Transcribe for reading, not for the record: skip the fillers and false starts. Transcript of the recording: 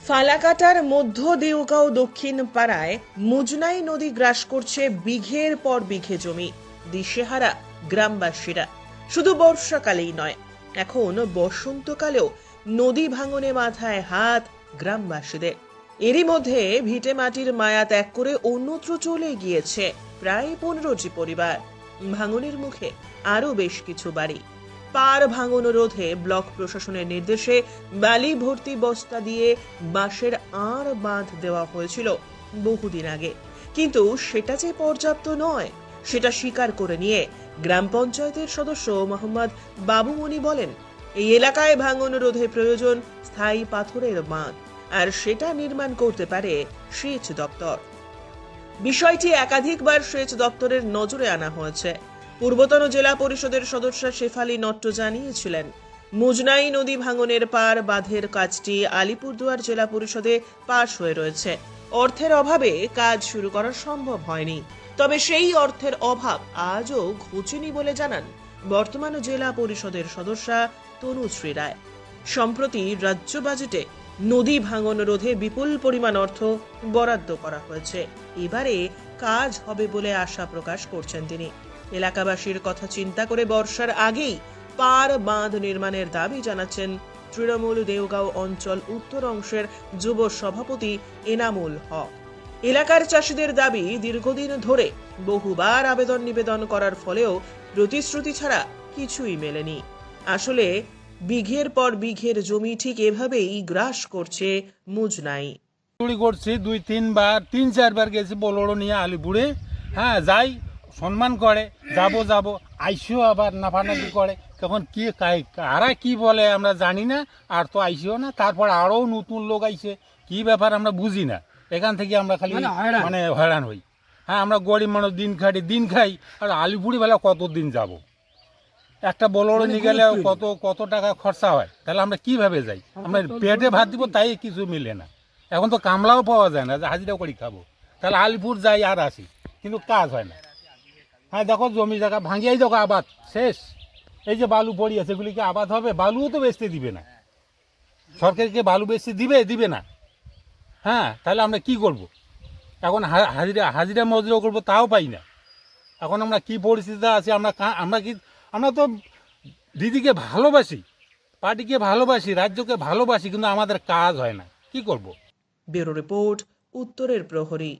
ফালাকাটার মধ্য দেওগাঁও দক্ষিণ পাড়ায় মুজনাই নদী গ্রাস করছে বিঘের পর বিঘে জমি। দিশেহারা গ্রামবাসীরা। শুধু বর্ষাকালেই নয়, এখন বসন্তকালেও নদী ভাঙনে মাথায় হাত গ্রামবাসীদের। এরই মধ্যে ভিটে মাটির মায়া ত্যাগ করে অন্যত্র চলে গিয়েছে প্রায় 15টি পরিবার। ভাঙনের মুখে আরো বেশ কিছু বাড়ি। পার ভাঙন রোধে ব্লক প্রশাসনের নির্দেশে বালি ভর্তি বস্তা দিয়ে বাঁশের আড় বাঁধ দেওয়া হয়েছিল বহুদিন আগে, কিন্তু সেটা যে পর্যাপ্ত নয় সেটা স্বীকার করে নিয়ে গ্রাম পঞ্চায়েতের সদস্য মোহাম্মদ বাবুমণি বলেন, এই এলাকায় ভাঙন রোধে প্রয়োজন স্থায়ী পাথরের বাঁধ, আর সেটা নির্মাণ করতে পারে সেচ দপ্তর। বিষয়টি একাধিকবার সেচ দপ্তরের নজরে আনা হয়েছে। পূর্বতন জেলা পরিষদের সদস্য শেফালি নট্ট জানিয়েছিলেন, মুজনাই নদী ভাঙনের পার বাঁধের কাজটি আলিপুরদুয়ার জেলা পরিষদে পাশ হয়ে রয়েছে। অর্থের অভাবে কাজ শুরু করা সম্ভব হয়নি, তবে সেই অর্থের অভাব আজও ঘুচেনি বলে জানান বর্তমান জেলা পরিষদের সদস্যা তনুশ্রী রায়। সম্প্রতি রাজ্য বাজেটে নদী ভাঙন রোধে বিপুল পরিমাণ অর্থ বরাদ্দ করা হয়েছে। এবারে কাজ হবে বলে আশা প্রকাশ করছেন তিনি। এলাকাবাসীর কথা চিন্তা করে বর্ষার আগেই পার বাঁধ নির্মাণের দাবি জানাচ্ছেন তৃণমূল দেওগাঁও অঞ্চল উত্তর অংশের যুব সভাপতি এনামুল হক। এলাকার চাষিদের দাবি, দীর্ঘদিন ধরে বহুবার আবেদন নিবেদন করার ফলেও প্রতিশ্রুতি ছাড়া কিছুই মেলেনি। আসলে বিঘের পর বিঘের জমি ঠিক এভাবেই গ্রাস করছে মুজনাই। চুরি করছি 2-3 বার 3-4 বার গেছি বলোড়ো নিয়ে আলিপুরে। হ্যাঁ, যাই, সম্মান করে, যাব আইসিও আবার নাফানাফি করে। তখন কি কারা কি বলে আমরা জানি না, আর তো আইসিও না। তারপর আরও নতুন লোক আইছে, কি ব্যাপার আমরা বুঝি না। এখান থেকে আমরা খালি হয়রান হই। হ্যাঁ, আমরা গরিব মানুষ, দিন খাই, আর আলিপুরি বেলা কতদিন যাব? একটা বলোড়ো নিয়ে গেলে কত টাকা খরচা হয়, তাহলে আমরা কিভাবে যাই? আমরা পেটে ভাত দিব, তাই কিছু মিলে না। এখন তো কামলাও পাওয়া যায় না যে হাজিরা করে খাবো, তাহলে আলিপুর যাই আর আসি, কিন্তু কাজ হয় না। হ্যাঁ, দেখো জমি জায়গা ভাঙিয়াই দেখো আবাদ শেষ। এই যে বালু পড়ি আছে, এগুলিকে আবাদ হবে? বালুও তো বেচতে দিবে না, সরকারকে বালু বেচতে দিবে না। হ্যাঁ, তাহলে আমরা কি করব? এখন হাজিরা মজুরিও করবো, তাও পাই না। এখন আমরা কি পরিস্থিতিতে আছি? আমরা তো দিদিকে ভালোবাসি, পার্টিকে ভালোবাসি, রাজ্যকে ভালোবাসি, কিন্তু আমাদের কাজ হয় না। কি করব? ব্যুরো রিপোর্ট, উত্তরের প্রহরী।